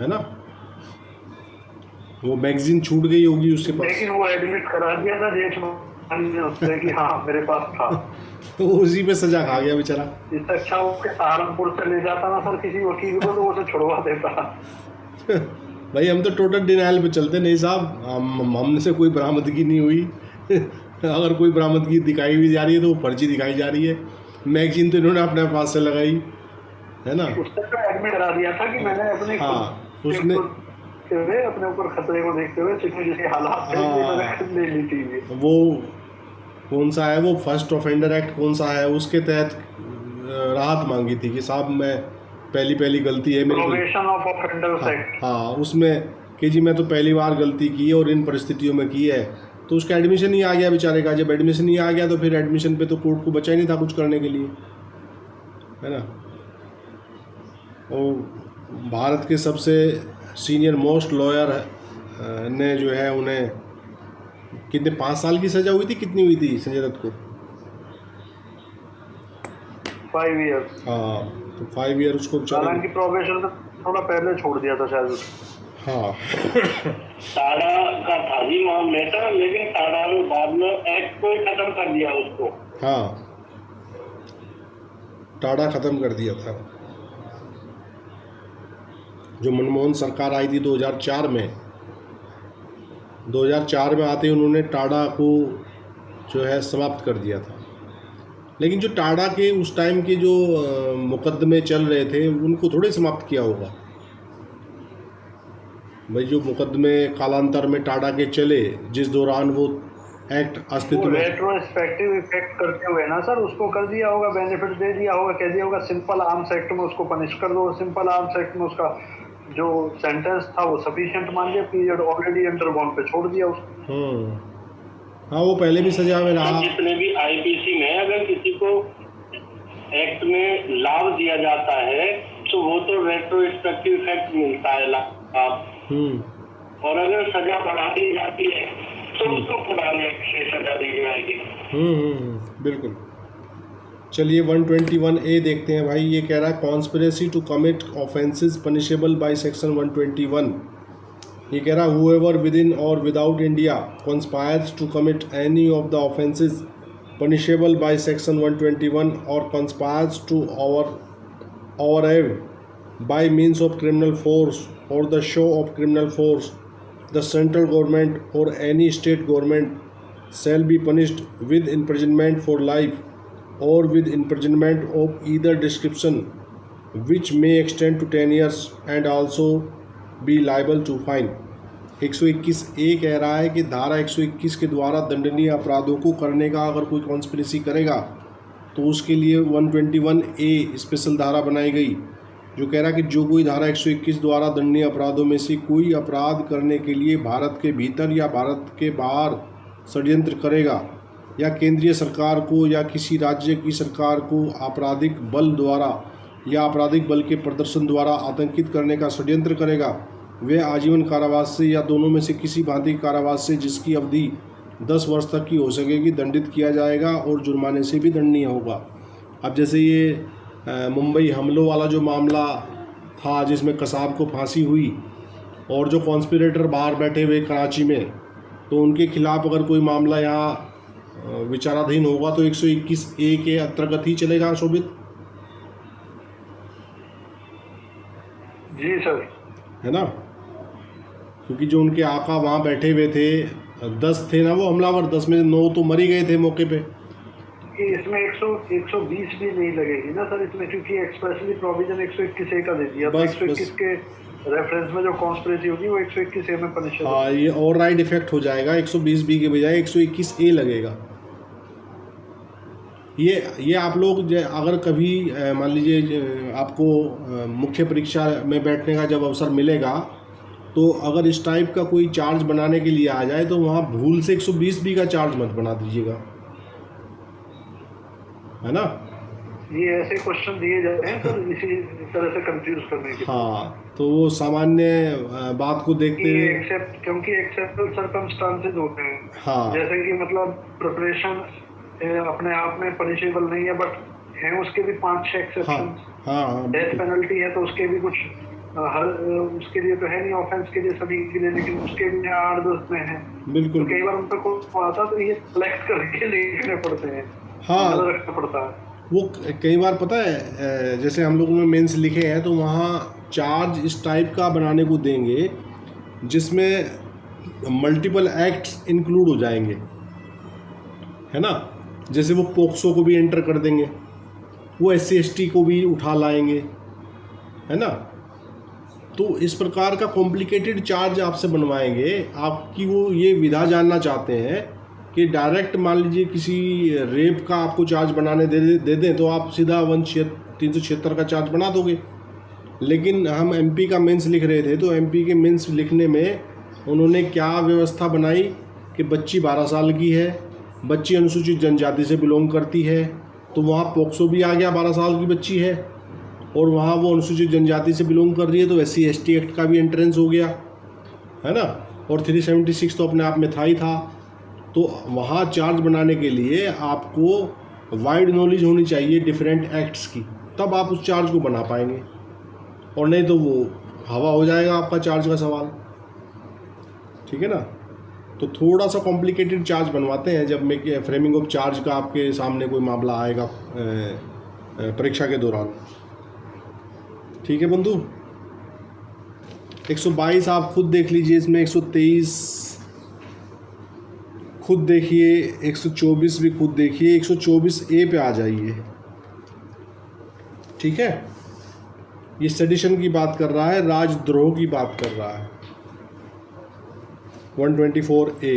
Speaker 1: है ना, वो मैगजीन छूट गई होगी उसके पास,
Speaker 5: लेकिन वो एडमिट करा दिया था जेठ में उसने कि हाँ मेरे पास था।
Speaker 1: तो उसी पे सजा खा गया बेचारा।
Speaker 5: इससे अच्छा वो के सहारनपुर से ले जाता ना सर किसी वकील को, तो वो उसे छुड़वा देता।
Speaker 1: भाई हम तो टोटल डिनाइल पे चलते नहीं साहब, हमसे कोई बरामदगी नहीं हुई। अगर कोई बरामदगी दिखाई भी जा रही है तो वो फर्जी दिखाई जा रही है। मैगजीन तो इन्होंने अपने पास से लगाई है ना,
Speaker 5: उसने तो एडमिट करा दिया था कि मैंने अपने
Speaker 1: उसने
Speaker 5: अपने ऊपर खतरे को देखते हुए जैसे हालात थे ले ली थी।
Speaker 1: वो कौन सा है, वो फर्स्ट ऑफेंडर एक्ट कौन सा है, उसके तहत राहत मांगी थी कि साहब मैं पहली गलती है मेरी,
Speaker 5: प्रोबेशन ऑफ ऑफेंडर्स एक्ट।
Speaker 1: हाँ उसमें कि जी मैं तो पहली बार गलती की और इन परिस्थितियों में की है, तो उसका एडमिशन ही आ गया बेचारे का। जब एडमिशन ही आ गया तो फिर एडमिशन पे तो कोर्ट को बचा ही नहीं था कुछ करने के लिए, है ना। और भारत के सबसे सीनियर मोस्ट लॉयर ने जो है उन्हें कितने 5 साल की सज़ा हुई थी, कितनी हुई थी संजय दत्त को?
Speaker 5: 5 ईयर्स।
Speaker 1: हाँ तो 5 ईयर उसको,
Speaker 5: हालांकि प्रोबेशन तो थोड़ा पहले छोड़ दिया था शायद।
Speaker 1: हाँ
Speaker 3: टाडा का था ही मामले था, लेकिन टाडा ने बाद में एक्ट को ही खत्म कर दिया उसको।
Speaker 1: हाँ टाडा ख़त्म कर दिया था। जो मनमोहन सरकार आई थी 2004 में, 2004 में आते ही उन्होंने टाडा को जो है समाप्त कर दिया था। लेकिन जो टाडा के उस टाइम के जो मुकदमे चल रहे थे उनको थोड़े समाप्त किया होगा भाई। जो मुकदमे कालांतर में टाडा के चले, जिस दौरान वो एक्ट अस्तित्व में,
Speaker 5: रेट्रोस्पेक्टिव इफेक्ट करते हुए ना सर उसको कर दिया होगा, बेनिफिट दे दिया होगा, कह दिया होगा सिंपल आर्म्स एक्ट में उसको पनिश कर दो, सिंपल आर्म्स एक्ट में उसका जो सेंटेंस था वो सफिशिएंट मान लिया, पीरियड ऑलरेडी अंडरगॉन पे छोड़ दिया उसको।
Speaker 1: हाँ वो पहले भी सजा में रहा।
Speaker 3: जितने भी आईपीसी में अगर किसी को एक्ट में लाभ दिया जाता है तो वो तो रेट्रोस्पेक्टिव इफेक्ट मिलता है लाभ, और अगर सजा बढ़ा दी जाती है तो उसको पुराने एक्ट से सजा दी जाएगी।
Speaker 1: बिल्कुल। चलिए 121A देखते हैं भाई। ये कह रहा है conspiracy to commit offences punishable by section 121। ये कह रहा है whoever within or without India conspires to commit any of the offenses punishable by section 121 or conspires to override by means of criminal force or the show of criminal force the central government or any state government shall be punished with imprisonment for life or with imprisonment of either description which may extend to 10 years and also be liable to fine। 121A कह रहा है कि धारा 121 के द्वारा दंडनीय अपराधों को करने का अगर कोई कॉन्स्पिरेसी करेगा तो उसके लिए 121A स्पेशल धारा बनाई गई, जो कह रहा है कि जो कोई धारा 121 द्वारा दंडनीय अपराधों में से कोई अपराध करने के लिए भारत के भीतर या भारत के बाहर षड्यंत्र करेगा या केंद्रीय सरकार को या किसी राज्य की सरकार को आपराधिक बल द्वारा या आपराधिक बल के प्रदर्शन द्वारा आतंकित करने का षड्यंत्र करेगा, वे आजीवन कारावास से या दोनों में से किसी भांति कारावास से जिसकी अवधि 10 वर्ष तक की हो सकेगी दंडित किया जाएगा और जुर्माने से भी दंडनीय होगा। अब जैसे ये मुंबई हमलों वाला जो मामला था जिसमें कसाब को फांसी हुई और जो कॉन्स्पिरेटर बाहर बैठे हुए कराची में, तो उनके खिलाफ अगर कोई मामला यहाँ विचाराधीन होगा तो 121A के अंतर्गत ही चलेगा शोभित,
Speaker 5: जी सर, है
Speaker 1: ना? क्योंकि जो उनके आका वहाँ बैठे हुए थे, 10 थे ना वो हमलावर, 10 में 9 तो मर ही गए थे मौके पे।
Speaker 5: इसमें 120 भी नहीं लगेगी ना सर इसमें, क्योंकि एक्सप्रेसली प्रोविजन 121A का दे दिया, तो 121 के रेफरेंस में जो कॉन्स्पिरेसी होगी वो 121A में पनिश होगी।
Speaker 1: हाँ, ये और राइट इफेक्ट हो जाएगा, 120B के बजाय 121A लगेगा। ये आप लोग अगर कभी मान लीजिए आपको मुख्य परीक्षा में बैठने का जब अवसर मिलेगा, तो अगर इस टाइप का कोई चार्ज बनाने के लिए आ जाए तो वहाँ भूल से 120B का चार्ज मत बना दीजिएगा, है ना?
Speaker 5: ये ऐसे क्वेश्चन दिए जाते हैं सर इसी तरह से कंफ्यूज करने के।
Speaker 1: हाँ, तो वो सामान्य बात को देखते हुए,
Speaker 5: क्योंकि एक्सेप्टेबल सर्कमस्टांसेस होते हैं।
Speaker 1: हाँ,
Speaker 5: जैसे कि मतलब प्रिपरेशन अपने आप में पनिशेबल नहीं है, बट हैं उसके भी 5-6 एक्सेप्शंस।
Speaker 1: हाँ,
Speaker 5: डेथ पेनल्टी है तो उसके भी कुछ हर उसके लिए तो है नहीं, ऑफेंस के लिए सभी के लिए, लेकिन उसके भी 8-10 में है।
Speaker 1: बिल्कुल।
Speaker 5: तो कई बार उन पर को आता तो ये सेलेक्ट करके लिखने पड़ते हैं,
Speaker 1: हाँ,
Speaker 5: रखना पड़ता है।
Speaker 1: वो कई बार पता है, जैसे हम लोगों ने मेंस लिखे हैं तो वहाँ चार्ज इस टाइप का बनाने को देंगे जिसमें मल्टीपल एक्ट्स इंक्लूड हो जाएंगे, है ना? जैसे वो पोक्सो को भी एंटर कर देंगे, वो SC/ST को भी उठा लाएंगे, है ना? तो इस प्रकार का कॉम्प्लिकेटेड चार्ज आपसे बनवाएंगे। आपकी वो ये विधा जानना चाहते हैं कि डायरेक्ट मान लीजिए किसी रेप का आपको चार्ज बनाने दे दें तो आप सीधा 376 का चार्ज बना दोगे। लेकिन हम MP का मेंस लिख रहे थे, तो MP के मेंस लिखने में उन्होंने क्या व्यवस्था बनाई कि बच्ची 12 साल की है, बच्ची अनुसूचित जनजाति से बिलोंग करती है, तो वहाँ पोक्सो भी आ गया, 12 साल की बच्ची है, और वहाँ वो अनुसूचित जनजाति से बिलोंग कर रही है तो SC/ST एक्ट का भी एंट्रेंस हो गया, है ना? और 376 तो अपने आप में था ही था। तो वहाँ चार्ज बनाने के लिए आपको वाइड नॉलेज होनी चाहिए डिफरेंट एक्ट्स की, तब आप उस चार्ज को बना पाएंगे, और नहीं तो वो हवा हो जाएगा आपका चार्ज का सवाल, ठीक है ना? तो थोड़ा सा कॉम्प्लिकेटेड चार्ज बनवाते हैं जब मैं फ्रेमिंग ऑफ चार्ज का आपके सामने कोई मामला आएगा परीक्षा के दौरान, ठीक है बंधु? 122 आप खुद देख लीजिए, इसमें 123 खुद देखिए, 124 भी खुद देखिए, 124A पे आ जाइए, ठीक है? ये सेडिशन की बात कर रहा है, राजद्रोह की बात कर रहा है। 124A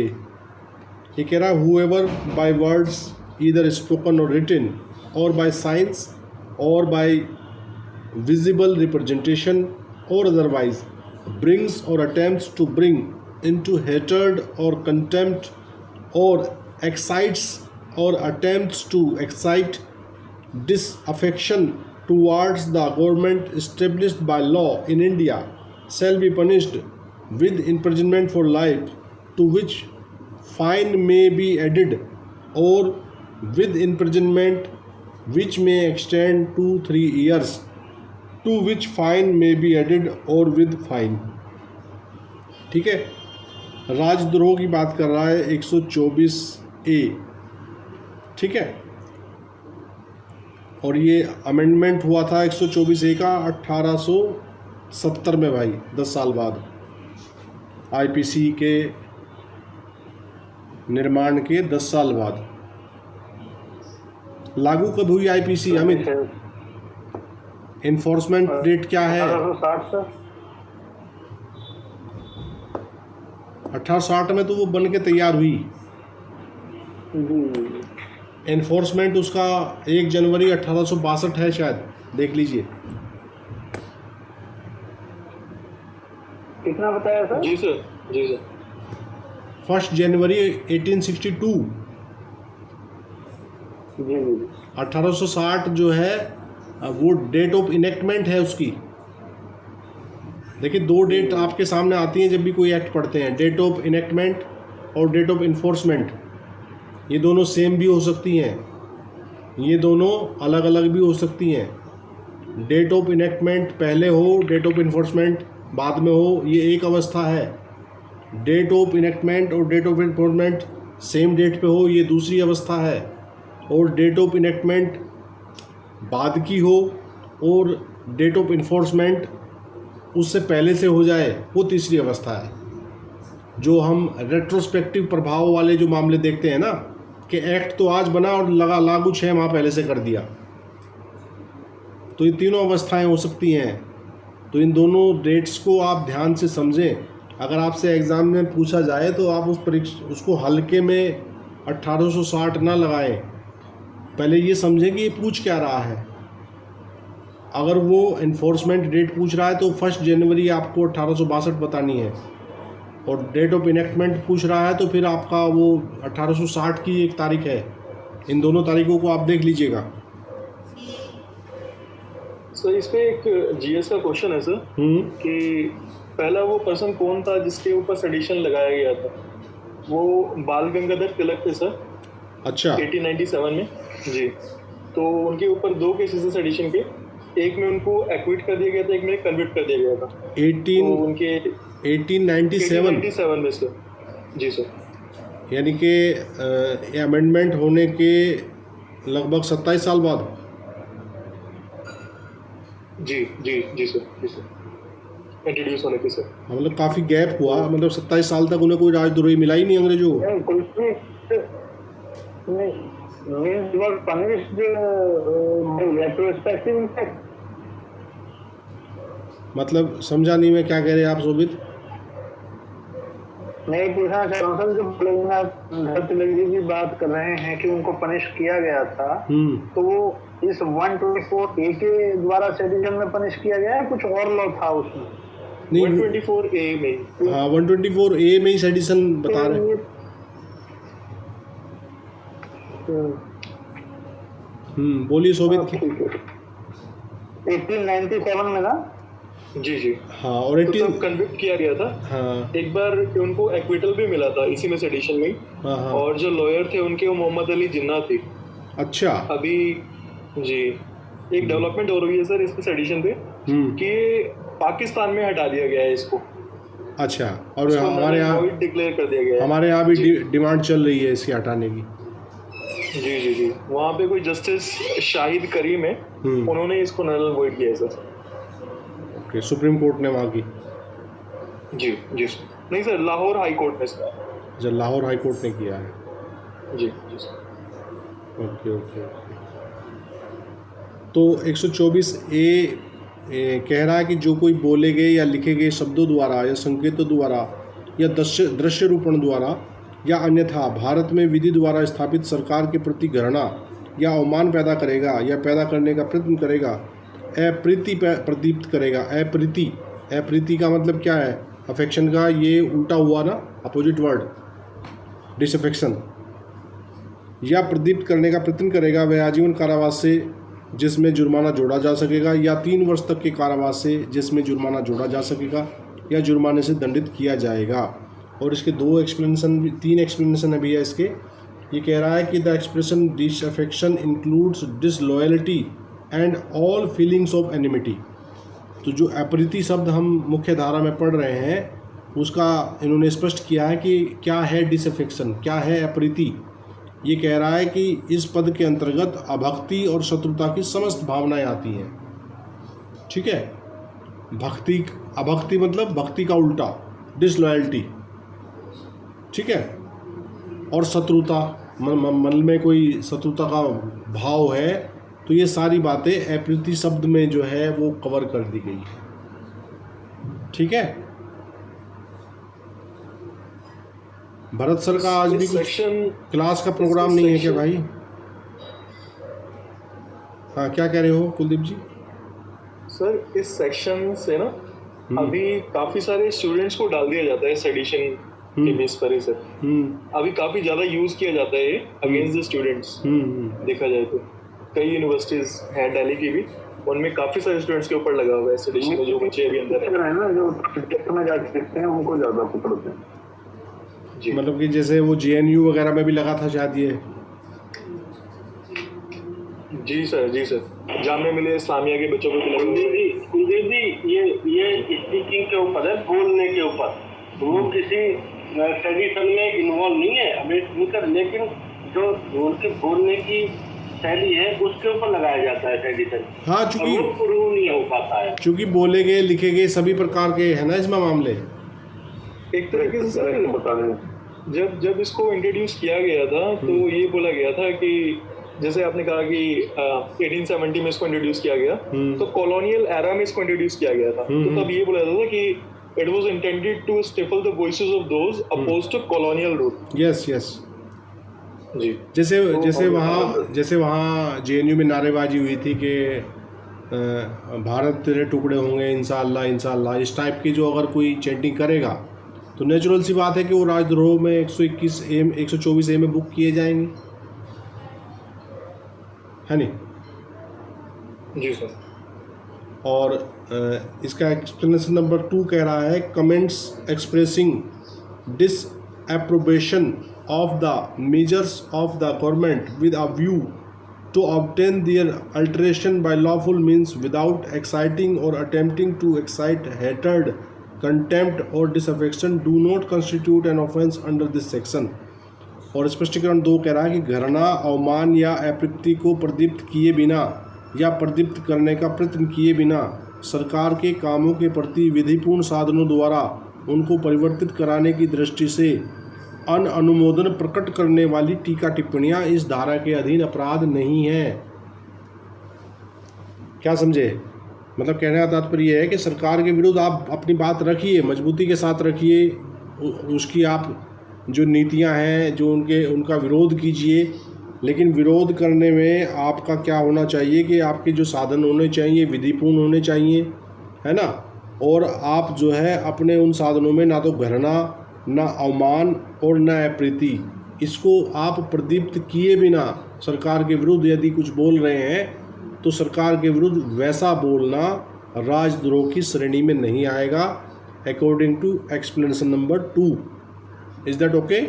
Speaker 1: ये कह रहा है whoever by words either spoken or written or by signs or by visible representation or otherwise brings or attempts to bring into hatred or contempt or excites or attempts to excite disaffection towards the government established by law in India shall be punished with imprisonment for life, to which fine may be added, or with imprisonment which may extend to 3 years, to which fine may be added, or with fine। ठीक है, राजद्रोह की बात कर रहा है 124A, ठीक है? और ये अमेंडमेंट हुआ था 124A का 1870 में भाई, 10 साल बाद, IPC के निर्माण के 10 साल बाद। लागू कब हुई IPC अमित? इन्फोर्समेंट डेट क्या है? 1860 में तो वो बन के तैयार हुई। इन्फोर्समेंट उसका 1 जनवरी 1862 है शायद, देख लीजिए।
Speaker 5: कितना बताया सर?
Speaker 4: जी सर, जी सर।
Speaker 1: 1 जनवरी 1862।
Speaker 5: जी
Speaker 1: 1860 जो है वो डेट ऑफ इनेक्टमेंट है उसकी। देखिए 2 डेट आपके सामने आती हैं जब भी कोई एक्ट पढ़ते हैं, डेट ऑफ इनेक्टमेंट और डेट ऑफ इन्फोर्समेंट। ये दोनों सेम भी हो सकती हैं, ये दोनों अलग अलग भी हो सकती हैं। डेट ऑफ इनेक्टमेंट पहले हो, डेट ऑफ इन्फोर्समेंट बाद में हो, ये एक अवस्था है। डेट ऑफ इनेक्टमेंट और date of enforcement same date पे हो, ये दूसरी अवस्था है। और डेट ऑफ इनेक्टमेंट बाद की हो और डेट ऑफ इन्फोर्समेंट उससे पहले से हो जाए, वो तीसरी अवस्था है। जो हम रेट्रोस्पेक्टिव प्रभाव वाले जो मामले देखते हैं ना, कि एक्ट तो आज बना और लागू 6 माह पहले से कर दिया, तो ये तीनों अवस्थाएं हो सकती हैं। तो इन दोनों डेट्स को आप ध्यान से समझें। अगर आपसे एग्ज़ाम में पूछा जाए तो आप उसको हल्के में 1860 ना लगाएं। पहले ये समझें कि ये पूछ क्या रहा है। अगर वो इन्फोर्समेंट डेट पूछ रहा है तो 1 जनवरी आपको 1862 बतानी है, और डेट ऑफ इनेक्टमेंट पूछ रहा है तो फिर आपका वो 1860 की एक तारीख है। इन दोनों तारीखों को आप देख लीजिएगा।
Speaker 4: सर इसमें एक जीएस का क्वेश्चन है सर कि पहला वो पर्सन कौन था जिसके ऊपर सेडिशन लगाया गया था? वो बाल गंगाधर तिलक थे सर।
Speaker 1: अच्छा।
Speaker 4: 1897 में जी। तो उनके ऊपर 2 केसेस है सेडिशन के। एक में उनको एक्विट कर दिया गया था, एक में कन्विक्ट कर दिया गया था।
Speaker 1: 1897
Speaker 4: में सर। जी सर।
Speaker 1: यानी कि अमेंडमेंट होने के लगभग 27 साल बाद।
Speaker 4: जी जी जी सर, जी सर, इंट्रोड्यूस होने के सर।
Speaker 1: मतलब काफ़ी गैप हुआ, मतलब 27 साल तक उन्हें कोई राजद्रोही मिला ही नहीं अंग्रेजों को। मतलब समझा नहीं मैं क्या कह रहे हैं आप शोभित?
Speaker 5: नहीं, पूछना चाह रहा हूँ जो भोलेनाथ तिलक जी की बात कर रहे हैं कि उनको पनिश किया गया था, तो वो इस 124A के द्वारा सेडिशन में पनिश किया गया है, कुछ और लॉ था उसमें?
Speaker 1: नहीं,
Speaker 4: 124A में।
Speaker 1: हाँ, 124A में ही सेडिशन बता रहे हैं। बोलिए शोभित।
Speaker 5: 1897 में ना?
Speaker 4: जी जी
Speaker 1: हाँ। और
Speaker 4: तो कन्विक्ट किया गया था।
Speaker 1: हाँ।
Speaker 4: एक बार उनको एक्विटल भी मिला था इसी में सेडिशन में।
Speaker 1: हाँ।
Speaker 4: और जो लॉयर थे उनके वो मोहम्मद अली जिन्ना थे।
Speaker 1: अच्छा।
Speaker 4: अभी जी एक डेवलपमेंट हो रही है सर इसके सेडिशन पे कि पाकिस्तान में हटा दिया गया है इसको।
Speaker 1: अच्छा। और हमारे यहाँ
Speaker 4: डिक्लेयर कर दिया गया है।
Speaker 1: हमारे यहाँ भी डिमांड चल रही है इसके हटाने की।
Speaker 4: जी जी जी। वहाँ पे कोई जस्टिस शाहिद करीम है, उन्होंने इसको नल एंड वॉइड किया है सर।
Speaker 1: ओके, सुप्रीम कोर्ट ने वहाँ की।
Speaker 4: जी जी सर। नहीं सर, लाहौर हाई कोर्ट ने सर।
Speaker 1: जब लाहौर हाई कोर्ट ने किया है।
Speaker 4: जी जी सर।
Speaker 1: Okay okay okay. तो 124A कह रहा है कि जो कोई बोले गए या लिखे गए शब्दों द्वारा या संकेतों द्वारा या दृश्य रूपण द्वारा या अन्यथा भारत में विधि द्वारा स्थापित सरकार के प्रति घृणा या अवमान पैदा करेगा या पैदा करने का प्रयत्न करेगा, अप्रीति प्रदीप्त करेगा। अप्रीति का मतलब क्या है? अफेक्शन का ये उल्टा हुआ ना, अपोजिट वर्ड, डिसअफेक्शन। या प्रदीप्त करने का प्रयत्न करेगा, वह आजीवन कारावास से जिसमें जुर्माना जोड़ा जा सकेगा, या 3 वर्ष तक के कारावास से जिसमें जुर्माना जोड़ा जा सकेगा, या जुर्माने से दंडित किया जाएगा। और इसके 3 एक्सप्लेनेशन अभी है इसके। ये कह रहा है कि the expression disaffection includes disloyalty and all feelings of enmity. तो जो अप्रीति शब्द हम मुख्य धारा में पढ़ रहे हैं, उसका इन्होंने स्पष्ट किया है कि क्या है डिसअफेक्शन, क्या है अप्रीति। ये कह रहा है कि इस पद के अंतर्गत अभक्ति और शत्रुता की समस्त भावनाएं आती हैं। ठीक है। अभक्ति मतलब भक्ति का उल्टा, डिसलॉयल्टी। ठीक है। और शत्रुता, मन में कोई शत्रुता का भाव है, तो ये सारी बातें अप्रीति शब्द में जो है वो कवर कर दी गई है। ठीक है। भरत सर का आज भी कुछ क्लास का प्रोग्राम नहीं है क्या भाई? हाँ, क्या कह रहे हो कुलदीप जी?
Speaker 4: सर इस सेक्शन से ना अभी काफी सारे स्टूडेंट्स को डाल दिया जाता है सेडिशन के बेस पर ही सर। अभी काफी ज्यादा यूज किया जाता है अगेंस्ट द स्टूडेंट्स। देखा जाए तो कई यूनिवर्सिटीज हैं दिल्ली की भी, उनमें काफी सारे स्टूडेंट्स के ऊपर लगा हुआ है सेडिशन में। जो बच्चे अभी अंदर है
Speaker 5: ना, जो टेस्ट में जाके देखते हैं उनको ज्यादा पकड़ते हैं।
Speaker 4: जी।
Speaker 1: मतलब कि जैसे वो JNU वगैरह में भी लगा था शायद ये।
Speaker 4: जी सर, जी सर। जामिया मिलिया इस्लामिया के बच्चों को
Speaker 3: कुलदीप जी ये स्पीकिंग के ऊपर है, बोलने के ऊपर। वो किसी ट्रेडिशन में इन्वॉल्व नहीं है अम्बेडकर, लेकिन जो उनके बोलने की शैली है उसके ऊपर लगाया जाता है ट्रेडिशन।
Speaker 1: हाँ, चूंकि
Speaker 3: प्रूव नहीं हो पाता है,
Speaker 1: चूंकि बोले गए लिखे गए सभी प्रकार के है ना इसमें मामले।
Speaker 4: एक तरीके से सर बता दें, जब इसको इंट्रोड्यूस किया गया था तो ये बोला गया था कि जैसे आपने कहा कि 1870 में इसको इंट्रोड्यूस किया गया, तो कॉलोनियल एरा में इसको इंट्रोड्यूस किया गया था। तो तब ये बोला जाता था कि it was intended to stifle the voices of those opposed to colonial rule.
Speaker 1: Yes yes
Speaker 4: जी,
Speaker 1: जैसे वहाँ JNU में नारेबाजी हुई थी कि भारत तेरे टुकड़े होंगे इंशाअल्लाह इंशाअल्लाह, इस टाइप की जो अगर कोई चैंटिंग करेगा तो नेचुरल सी बात है कि वो राजद्रोह में 124A में बुक किए जाएंगे, है नहीं?
Speaker 4: जी सर।
Speaker 1: और इसका एक्सप्लेनेशन नंबर 2 कह रहा है comments expressing disapprobation of the measures of the government with a view to obtain their alteration by lawful means without exciting or attempting to excite hatred, contempt or disaffection do not constitute an offence under this section। और स्पष्टीकरण 2 कह रहा है कि घृणा, अवमान या अप्रीति को प्रदीप्त किए बिना या प्रदीप्त करने का प्रयत्न किए बिना सरकार के कामों के प्रति विधिपूर्ण साधनों द्वारा उनको परिवर्तित कराने की दृष्टि से अनुमोदन प्रकट करने वाली टीका टिप्पणियां इस धारा के अधीन अपराध नहीं है। क्या समझे? मतलब कहने का तात्पर्य है कि सरकार के विरुद्ध आप अपनी बात रखिए, मजबूती के साथ रखिए, उसकी आप जो नीतियां हैं जो उनका विरोध कीजिए, लेकिन विरोध करने में आपका क्या होना चाहिए कि आपके जो साधन होने चाहिए विधिपूर्ण होने चाहिए, है ना? और आप जो है अपने उन साधनों में ना तो घृणा, ना अवमान और ना अप्रीति, इसको आप प्रदीप्त किए बिना सरकार के विरुद्ध यदि कुछ बोल रहे हैं तो सरकार के विरुद्ध वैसा बोलना राजद्रोह की श्रेणी में नहीं आएगा, according to explanation number 2। Is that okay?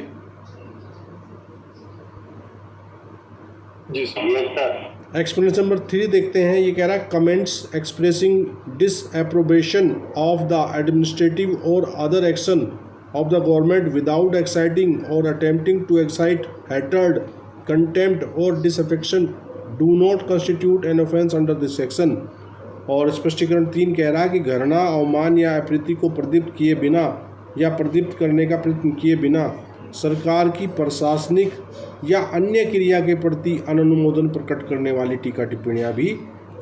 Speaker 4: जी सर।
Speaker 1: एक्सप्लेनेशन नंबर 3 देखते हैं। ये कह रहा है comments expressing disapprobation of the administrative और other action of the government without exciting or attempting to excite hatred, contempt or disaffection do not constitute an offence under this section। और स्पष्टीकरण 3 कह रहा है कि घृणा, अवमान या अप्रीति को प्रदीप्त किए बिना या प्रदीप्त करने का प्रयत्न किए बिना सरकार की प्रशासनिक या अन्य क्रिया के प्रति अनुमोदन प्रकट करने वाली टीका टिप्पणियां भी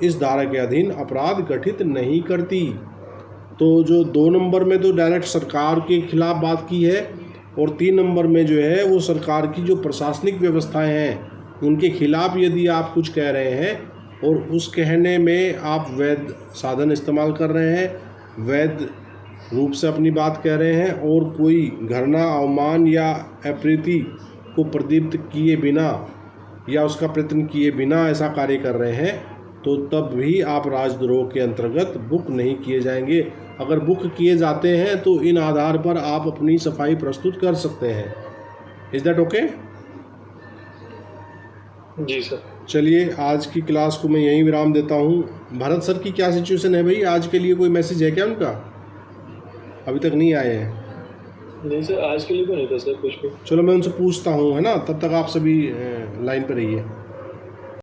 Speaker 1: इस धारा के अधीन अपराध गठित नहीं करती। तो जो 2 नंबर में तो डायरेक्ट सरकार के खिलाफ बात की है, और 3 नंबर में जो है वो सरकार की जो प्रशासनिक व्यवस्थाएं हैं उनके खिलाफ यदि आप कुछ कह रहे हैं और उस कहने में आप वैध साधन इस्तेमाल कर रहे हैं, वैध रूप से अपनी बात कह रहे हैं और कोई घृणा, अवमान या अप्रीति को प्रदीप्त किए बिना या उसका प्रयत्न किए बिना ऐसा कार्य कर रहे हैं तो तब भी आप राजद्रोह के अंतर्गत बुक नहीं किए जाएंगे। अगर बुक किए जाते हैं तो इन आधार पर आप अपनी सफाई प्रस्तुत कर सकते हैं। Is that okay?
Speaker 4: जी सर।
Speaker 1: चलिए आज की क्लास को मैं यहीं विराम देता हूँ। भरत सर की क्या सिचुएशन है भाई? आज के लिए कोई मैसेज है क्या उनका? अभी तक नहीं आए हैं।
Speaker 4: नहीं सर, आज के लिए तो नहीं था सर कुछ भी।
Speaker 1: चलो मैं उनसे पूछता हूँ, है ना? तब तक आप सभी लाइन पर रहिए।